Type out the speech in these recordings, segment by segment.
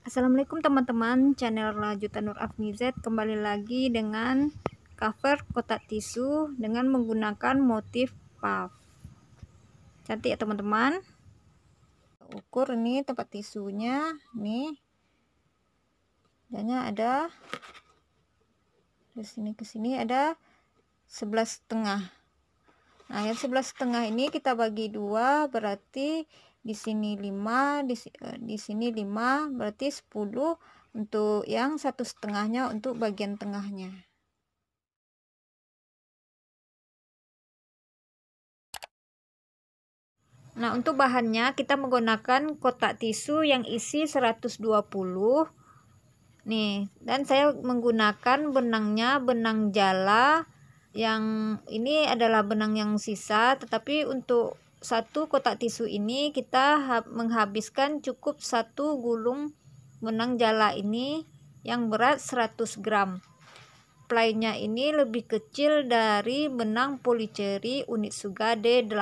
Assalamualaikum teman-teman, channel Rajutan Nur Afnizet kembali lagi dengan cover kotak tisu dengan menggunakan motif puff. Cantik ya teman-teman. Ukur ini tempat tisunya, nih. Dannya ada dari sini ke sini ada 11,5. Nah, yang 11,5 ini kita bagi dua, berarti di sini 5, di sini 5, berarti 10 untuk yang 1,5-nya untuk bagian tengahnya. Nah, untuk bahannya kita menggunakan kotak tisu yang isi 120. Nih, dan saya menggunakan benangnya benang jala. Yang ini adalah benang yang sisa, tetapi untuk satu kotak tisu ini kita menghabiskan cukup satu gulung benang jala ini yang berat 100 gram. Playnya ini lebih kecil dari benang polyceri Unitsuga D18.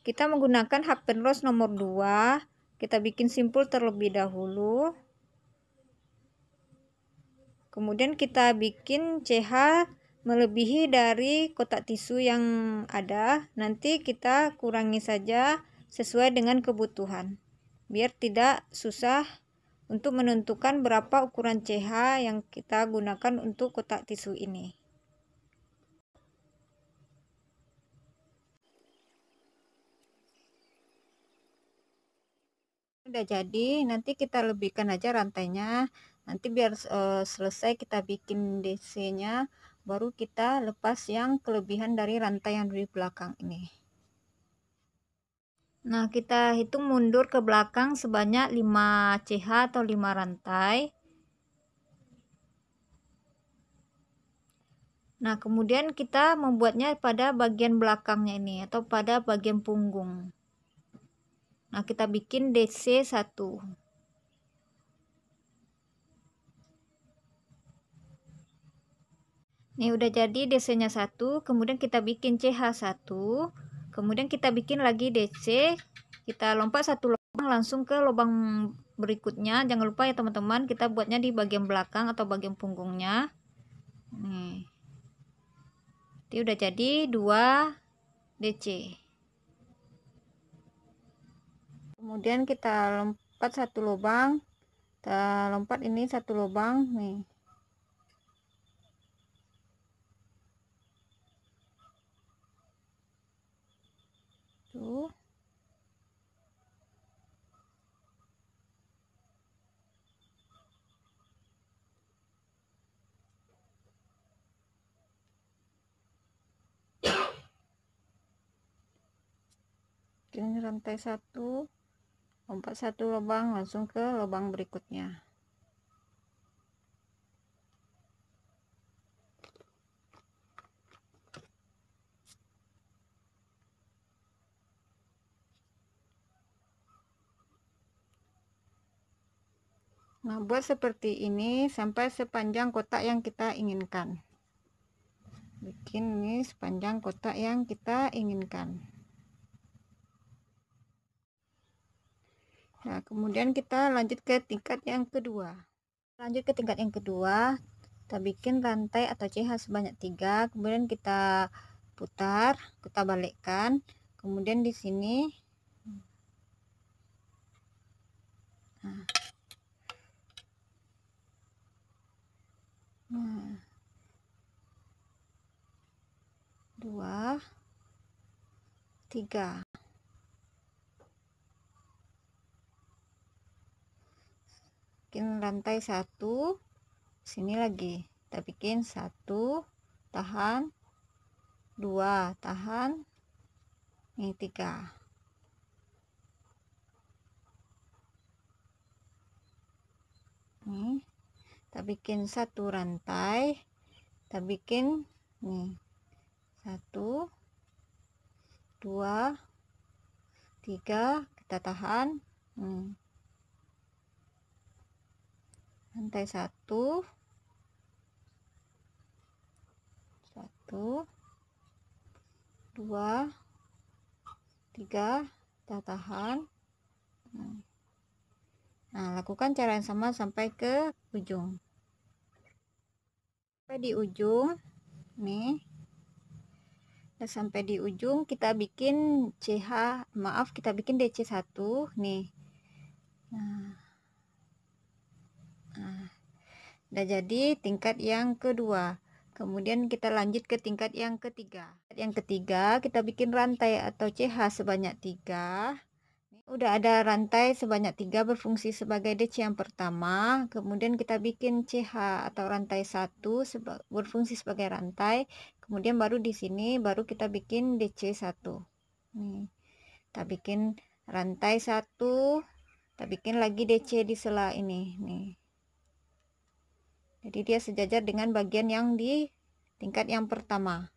Kita menggunakan happen rose nomor 2. Kita bikin simpul terlebih dahulu. Kemudian kita bikin CH melebihi dari kotak tisu yang ada. Nanti kita kurangi saja sesuai dengan kebutuhan. Biar tidak susah untuk menentukan berapa ukuran CH yang kita gunakan untuk kotak tisu ini. Udah jadi, nanti kita lebihkan aja rantainya. Nanti biar selesai kita bikin DC-nya, baru kita lepas yang kelebihan dari rantai yang di belakang ini. Nah, kita hitung mundur ke belakang sebanyak 5 CH atau 5 rantai. Nah, kemudian kita membuatnya pada bagian belakangnya ini atau pada bagian punggung. Nah, kita bikin DC 1. Nih udah jadi DC-nya 1, kemudian kita bikin CH 1, kemudian kita bikin lagi DC, kita lompat satu lubang langsung ke lubang berikutnya. Jangan lupa ya teman-teman, kita buatnya di bagian belakang atau bagian punggungnya. Nih. Ini udah jadi 2 DC. Kemudian kita lompat satu lubang, kita lompat ini satu lubang nih. Tuh. Ini rantai 1, lompat satu lubang langsung ke lubang berikutnya. Nah, buat seperti ini sampai sepanjang kotak yang kita inginkan. Bikin ini sepanjang kotak yang kita inginkan. Nah, kemudian kita lanjut ke tingkat yang kedua. Lanjut ke tingkat yang kedua, kita bikin rantai atau CH sebanyak 3, kemudian kita putar, kita balikkan, kemudian di sini nah, 2, 3. Bikin rantai 1, sini lagi kita bikin 1, tahan, 2, tahan, ini 3. Nih, kita bikin satu rantai, kita bikin nih 1, 2, 3, kita tahan. Rantai 1, 1, 2, 3, kita tahan. Nah, lakukan cara yang sama sampai ke ujung. Sampai di ujung nih. Nah, sampai di ujung kita bikin kita bikin DC1 nih. Nah, udah jadi tingkat yang kedua. Kemudian kita lanjut ke tingkat yang ketiga. Yang ketiga kita bikin rantai atau CH sebanyak 3. Udah ada rantai sebanyak 3 berfungsi sebagai DC yang pertama. Kemudian kita bikin CH atau rantai 1 berfungsi sebagai rantai. Kemudian baru di sini baru kita bikin DC1. Nih, kita bikin rantai 1, kita bikin lagi DC di sela ini nih. Jadi dia sejajar dengan bagian yang di tingkat yang pertama.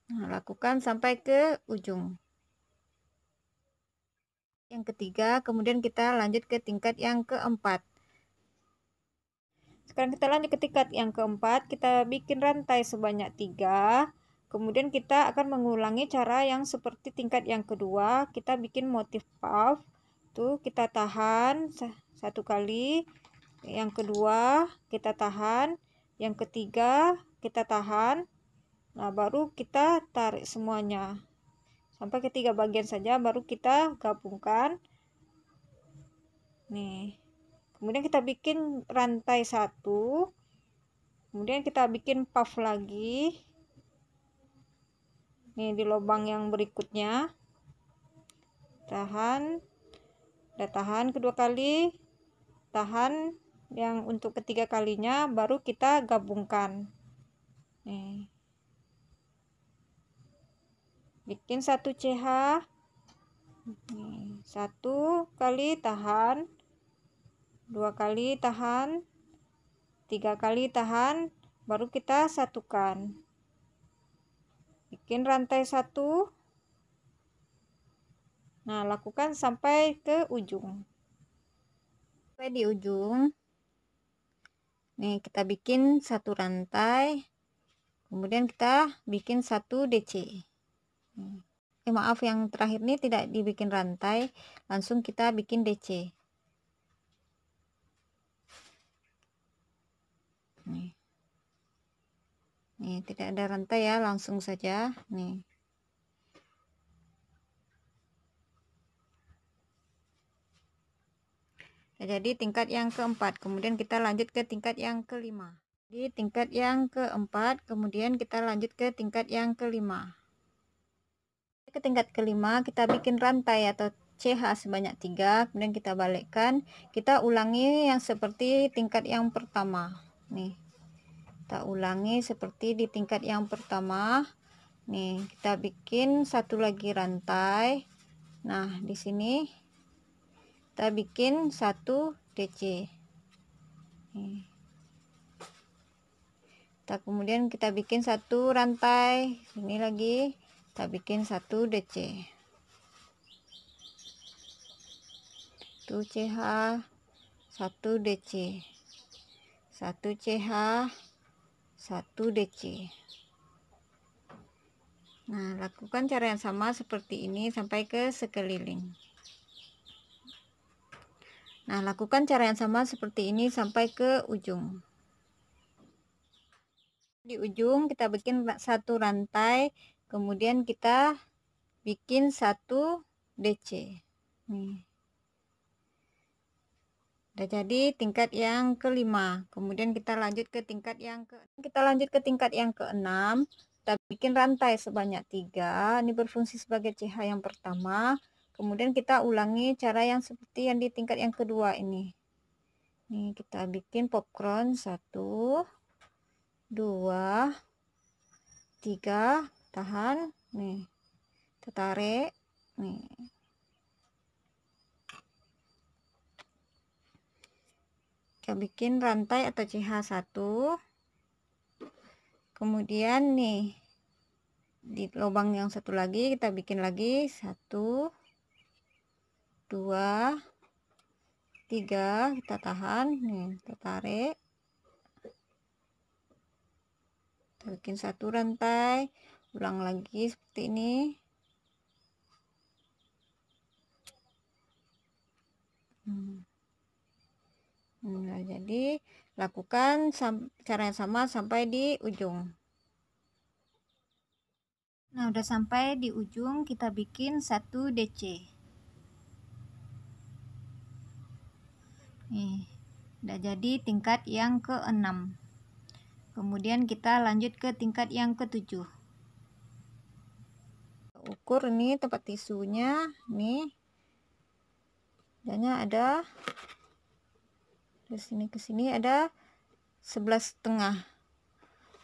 Nah, lakukan sampai ke ujung. Yang ketiga, kemudian kita lanjut ke tingkat yang keempat. Sekarang kita lanjut ke tingkat yang keempat, kita bikin rantai sebanyak 3. Kemudian kita akan mengulangi cara yang seperti tingkat yang kedua. Kita bikin motif puff. Tuh, kita tahan 1 kali. Yang kedua, kita tahan. Yang ketiga, kita tahan. Nah, baru kita tarik semuanya. Sampai ke 3 bagian saja, baru kita gabungkan. Nih. Kemudian kita bikin rantai 1. Kemudian kita bikin puff lagi. Nih di lubang yang berikutnya. Tahan. Udah tahan kedua kali. Tahan yang untuk ketiga kalinya baru kita gabungkan. Nih. Bikin 1 CH. Nih, 1 kali tahan. 2 kali tahan. 3 kali tahan, baru kita satukan. Bikin rantai 1. Nah, lakukan sampai ke ujung. Sampai di ujung. Nih, kita bikin 1 rantai. Kemudian kita bikin 1 DC. Maaf, yang terakhir ini tidak dibikin rantai, langsung kita bikin DC. Nih, tidak ada rantai ya, langsung saja. Nih. Jadi tingkat yang keempat, kemudian kita lanjut ke tingkat yang kelima. Di tingkat yang keempat, kemudian kita lanjut ke tingkat yang kelima. Ke tingkat kelima, kita bikin rantai atau CH sebanyak 3, kemudian kita balikkan. Kita ulangi yang seperti tingkat yang pertama. Nih, kita ulangi seperti di tingkat yang pertama. Nih, kita bikin 1 lagi rantai. Nah, di sini kita bikin 1 DC. Nih. Kemudian kita bikin 1 rantai. Ini lagi kita bikin 1 DC. 1 CH, 1 DC. 1 CH, 1 DC. Nah, lakukan cara yang sama seperti ini sampai ke sekeliling. Nah, lakukan cara yang sama seperti ini sampai ke ujung. Di ujung kita bikin 1 rantai, kemudian kita bikin 1 DC. Nih. Udah jadi tingkat yang kelima. Kemudian kita lanjut ke tingkat yang keenam. Kita bikin rantai sebanyak 3. Ini berfungsi sebagai CH yang pertama. Kemudian kita ulangi cara yang seperti yang di tingkat yang kedua ini. Nih, kita bikin popcorn 1, 2, 3, tahan. Nih, kita tarik. Nih. Kita bikin rantai atau CH 1. Kemudian nih di lubang yang satu lagi kita bikin lagi 1, 2, 3 kita tahan nih, kita tarik, kita bikin 1 rantai, ulang lagi seperti ini. Nah, jadi lakukan cara yang sama sampai di ujung. Nah, udah sampai di ujung, kita bikin 1 DC. Nih, udah jadi tingkat yang ke-6. Kemudian kita lanjut ke tingkat yang ke-7. Ukur ini tempat tisunya, nih. Adanya ada dari sini ke sini ada 11,5.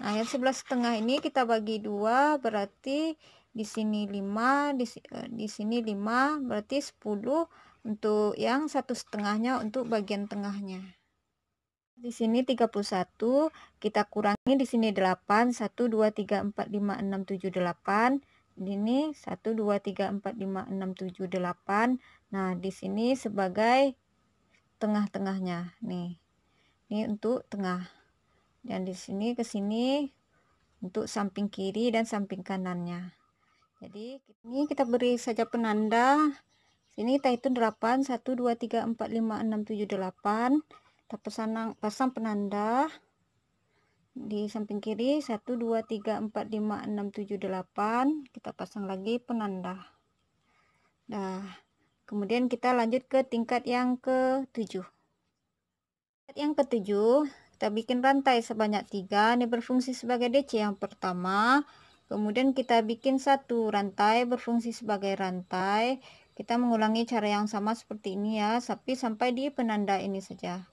Nah, yang 11,5 ini kita bagi 2, berarti di sini 5, di sini 5, berarti 10 untuk yang 1,5-nya untuk bagian tengahnya. Di sini 31, kita kurangi di sini 8, 1 2 3 4 5 6 7 8. Ini 1 2 3 4 5 6 7 8. Nah, di sini sebagai tengah-tengahnya nih. Ini untuk tengah. Dan di sini ke sini untuk samping kiri dan samping kanannya. Jadi ini kita beri saja penanda. Sini kita hitung 8, 1 2 3 4 5 6 7 8. Kita pasang penanda di samping kiri 1 2 3 4 5 6 7 8. Kita pasang lagi penanda. Nah, kemudian kita lanjut ke tingkat yang ke-7. Tingkat yang ke-7 kita bikin rantai sebanyak 3. Ini berfungsi sebagai DC yang pertama. Kemudian kita bikin 1 rantai berfungsi sebagai rantai. Kita mengulangi cara yang sama seperti ini ya, tapi sampai di penanda ini saja.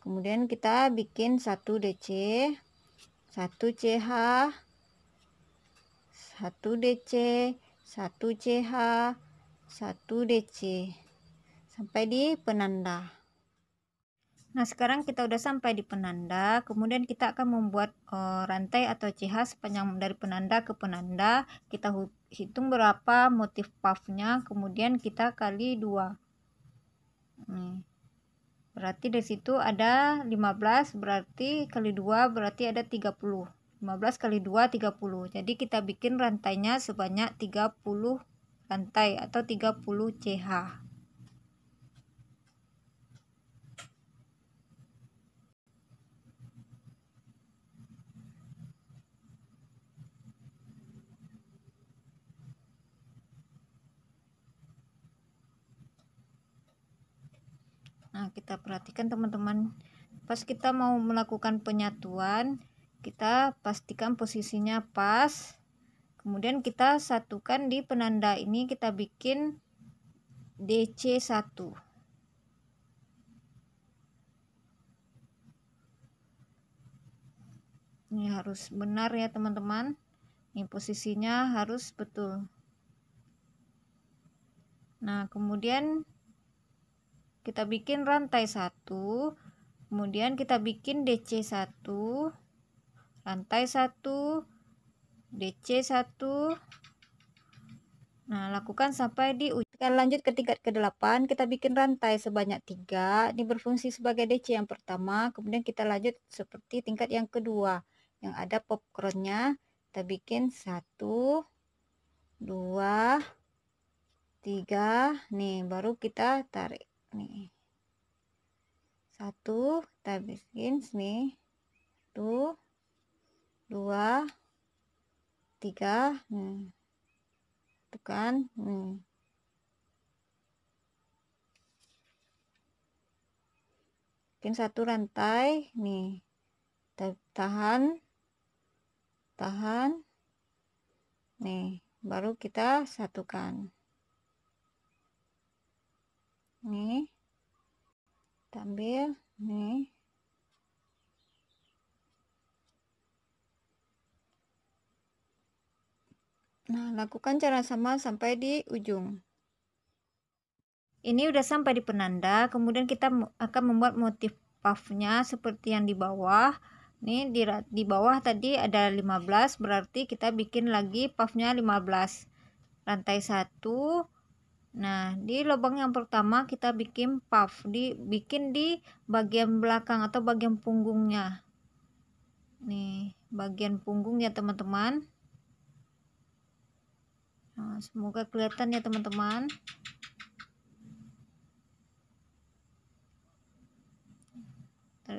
Kemudian kita bikin 1 DC, 1 CH, 1 DC, 1 CH, 1 DC sampai di penanda. Nah, sekarang kita udah sampai di penanda, kemudian kita akan membuat rantai atau CH sepanjang dari penanda ke penanda. Kita hitung berapa motif puffnya, kemudian kita kali 2. Nih. Berarti dari situ ada 15, berarti kali 2 berarti ada 30. 15 kali 2 30. Jadi kita bikin rantainya sebanyak 30 rantai atau 30 CH. Nah, kita perhatikan teman-teman, pas kita mau melakukan penyatuan, kita pastikan posisinya pas. Kemudian kita satukan di penanda ini, kita bikin DC1. Ini harus benar ya teman-teman. Ini posisinya harus betul. Nah, kemudian kita bikin rantai 1, kemudian kita bikin DC1, rantai 1, DC1. Nah, lakukan sampai di ujung. Kita lanjut ke tingkat ke-8, kita bikin rantai sebanyak 3. Ini berfungsi sebagai DC yang pertama, kemudian kita lanjut seperti tingkat yang kedua yang ada popcornnya. Kita bikin 1 2 3. Nih, baru kita tarik nih. 1 kita bikin sini. 1 2 3. Tuh kan, bikin 1 rantai nih, kita tahan nih, baru kita satukan nih, kita ambil nih. Nah, lakukan cara sama sampai di ujung. Ini udah sampai di penanda, kemudian kita akan membuat motif puffnya seperti yang di bawah. Nih di bawah tadi ada 15, berarti kita bikin lagi puffnya 15. Rantai 1, Nah, di lubang yang pertama kita bikin puff, bikin di bagian belakang atau bagian punggungnya. Nih, bagian punggung ya teman-teman. Nah, semoga kelihatan ya teman-teman.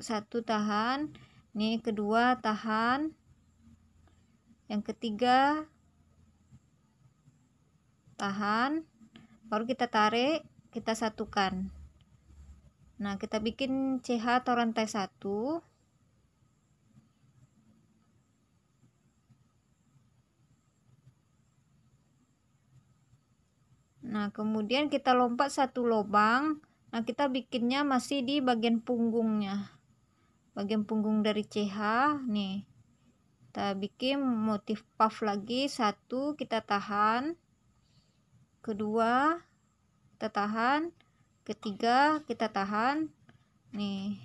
Satu tahan, nih kedua tahan, yang ketiga tahan, baru kita tarik, kita satukan. Nah, kita bikin CH atau rantai 1. Nah, kemudian kita lompat satu lubang. Nah, kita bikinnya masih di bagian punggungnya. Bagian punggung dari CH nih. Kita bikin motif puff lagi, 1 kita tahan. Kedua kita tahan. Ketiga kita tahan. Nih.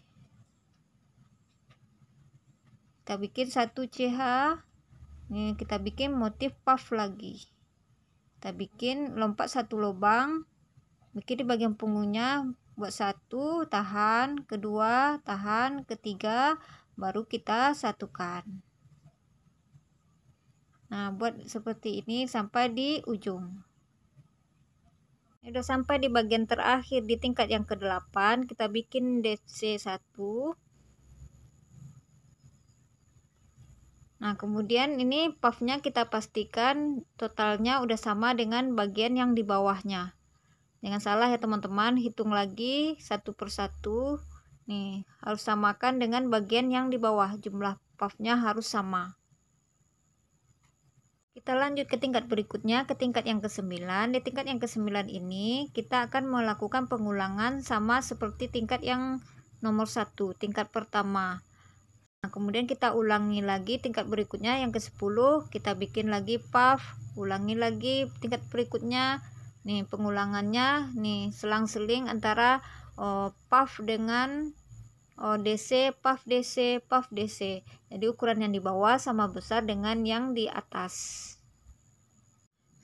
Kita bikin 1 CH. Nih, kita bikin motif puff lagi. Kita bikin lompat satu lubang, bikin di bagian punggungnya, buat 1 tahan, kedua tahan, ketiga baru kita satukan. Nah, buat seperti ini sampai di ujung. Udah sampai di bagian terakhir di tingkat yang ke-8, kita bikin DC 1. Nah, kemudian ini puffnya kita pastikan totalnya udah sama dengan bagian yang di bawahnya. Jangan salah ya teman-teman, hitung lagi satu persatu. Nih, harus samakan dengan bagian yang di bawah, jumlah puffnya harus sama. Kita lanjut ke tingkat berikutnya, ke tingkat yang ke-9. Di tingkat yang ke-9 ini kita akan melakukan pengulangan sama seperti tingkat yang nomor 1, tingkat pertama. Nah, kemudian kita ulangi lagi tingkat berikutnya yang ke-10, kita bikin lagi puff, ulangi lagi tingkat berikutnya. Nih, pengulangannya nih selang-seling antara puff dengan DC, puff DC, puff DC. Jadi ukuran yang di bawah sama besar dengan yang di atas.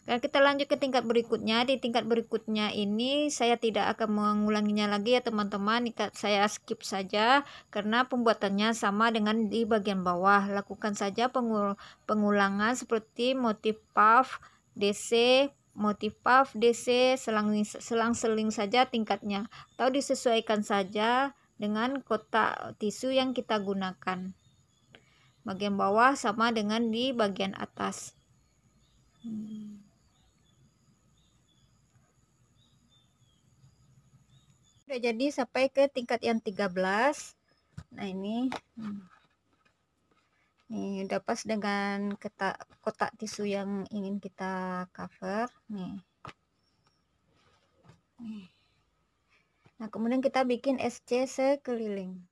Sekarang kita lanjut ke tingkat berikutnya. Di tingkat berikutnya ini saya tidak akan mengulanginya lagi ya teman-teman. Saya skip saja karena pembuatannya sama dengan di bagian bawah. Lakukan saja pengulangan seperti motif puff DC, motif puff DC, selang-seling saja tingkatnya, atau disesuaikan saja dengan kotak tisu yang kita gunakan. Bagian bawah sama dengan di bagian atas. Udah jadi sampai ke tingkat yang 13. Nah, ini nih udah pas dengan kotak tisu yang ingin kita cover nih. Nah, kemudian kita bikin SC sekeliling.